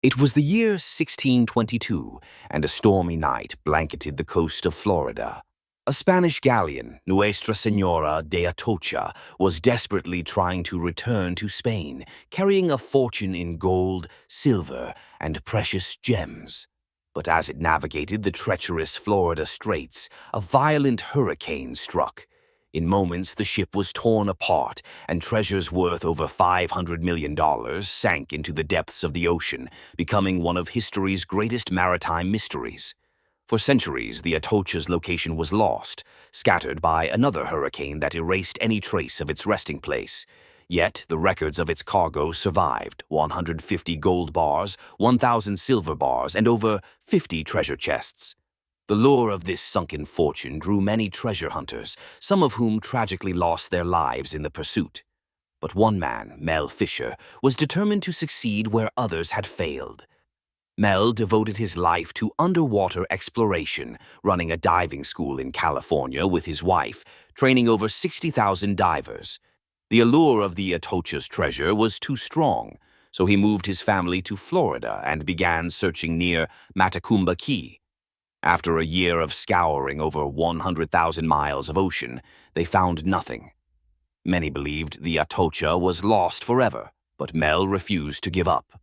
It was the year 1622, and a stormy night blanketed the coast of Florida. A Spanish galleon, Nuestra Sanora de Atocha, was desperately trying to return to Spain, carrying a fortune in gold, silver, and precious gems. But as it navigated the treacherous Florida Straits, a violent hurricane struck. In moments, the ship was torn apart, and treasures worth over $500 million sank into the depths of the ocean, becoming one of history's greatest maritime mysteries. For centuries, the Atocha's location was lost, scattered by another hurricane that erased any trace of its resting place. Yet, the records of its cargo survived: 150 gold bars, 1,000 silver bars, and over 50 treasure chests. The lure of this sunken fortune drew many treasure hunters, some of whom tragically lost their lives in the pursuit. But one man, Mel Fisher, was determined to succeed where others had failed. Mel devoted his life to underwater exploration, running a diving school in California with his wife, training over 60,000 divers. The allure of the Atocha's treasure was too strong, so he moved his family to Florida and began searching near Matacumba Key. After a year of scouring over 100,000 miles of ocean, they found nothing. Many believed the Atocha was lost forever, but Mel refused to give up.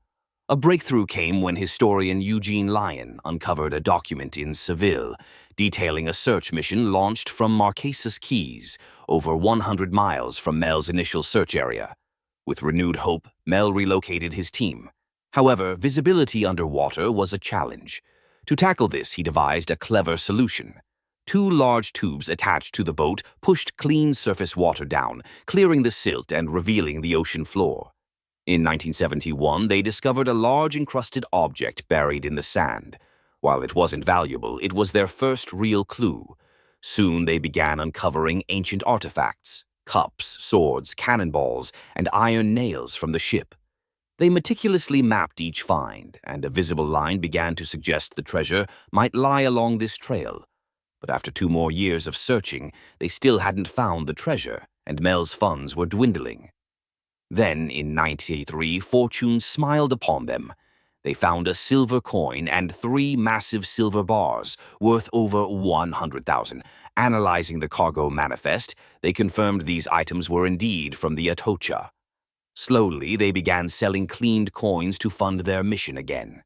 A breakthrough came when historian Eugene Lyon uncovered a document in Seville detailing a search mission launched from Marquesas Keys, over 100 miles from Mel's initial search area. With renewed hope, Mel relocated his team. However, visibility underwater was a challenge. To tackle this, he devised a clever solution. Two large tubes attached to the boat pushed clean surface water down, clearing the silt and revealing the ocean floor. In 1971, they discovered a large encrusted object buried in the sand. While it wasn't valuable, it was their first real clue. Soon they began uncovering ancient artifacts: cups, swords, cannonballs, and iron nails from the ship. They meticulously mapped each find, and a visible line began to suggest the treasure might lie along this trail. But after 2 more years of searching, they still hadn't found the treasure, and Mel's funds were dwindling. Then, in 1983, fortune smiled upon them. They found a silver coin and 3 massive silver bars, worth over 100,000. Analyzing the cargo manifest, they confirmed these items were indeed from the Atocha. Slowly, they began selling cleaned coins to fund their mission again.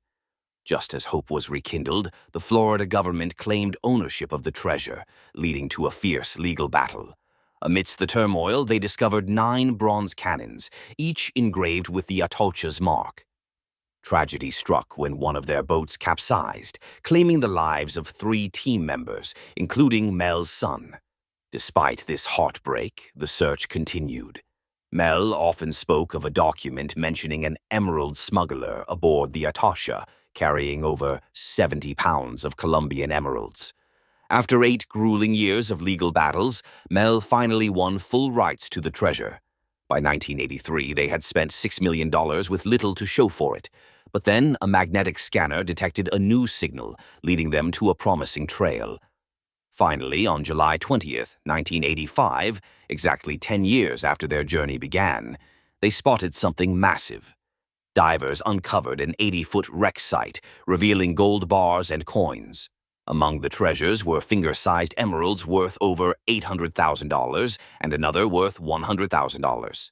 Just as hope was rekindled, the Florida government claimed ownership of the treasure, leading to a fierce legal battle. Amidst the turmoil, they discovered 9 bronze cannons, each engraved with the Atocha's mark. Tragedy struck when one of their boats capsized, claiming the lives of 3 team members, including Mel's son. Despite this heartbreak, the search continued. Mel often spoke of a document mentioning an emerald smuggler aboard the Atocha, carrying over 70 pounds of Colombian emeralds. After 8 grueling years of legal battles, Mel finally won full rights to the treasure. By 1983, they had spent $6 million with little to show for it. But then a magnetic scanner detected a new signal, leading them to a promising trail. Finally, on July 20th, 1985, exactly 10 years after their journey began, they spotted something massive. Divers uncovered an 80-foot wreck site, revealing gold bars and coins. Among the treasures were finger-sized emeralds worth over $800,000 and another worth $100,000.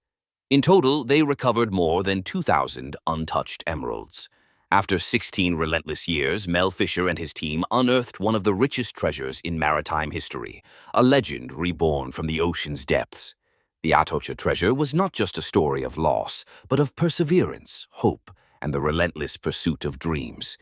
In total, they recovered more than 2,000 untouched emeralds. After 16 relentless years, Mel Fisher and his team unearthed one of the richest treasures in maritime history, a legend reborn from the ocean's depths. The Atocha treasure was not just a story of loss, but of perseverance, hope, and the relentless pursuit of dreams.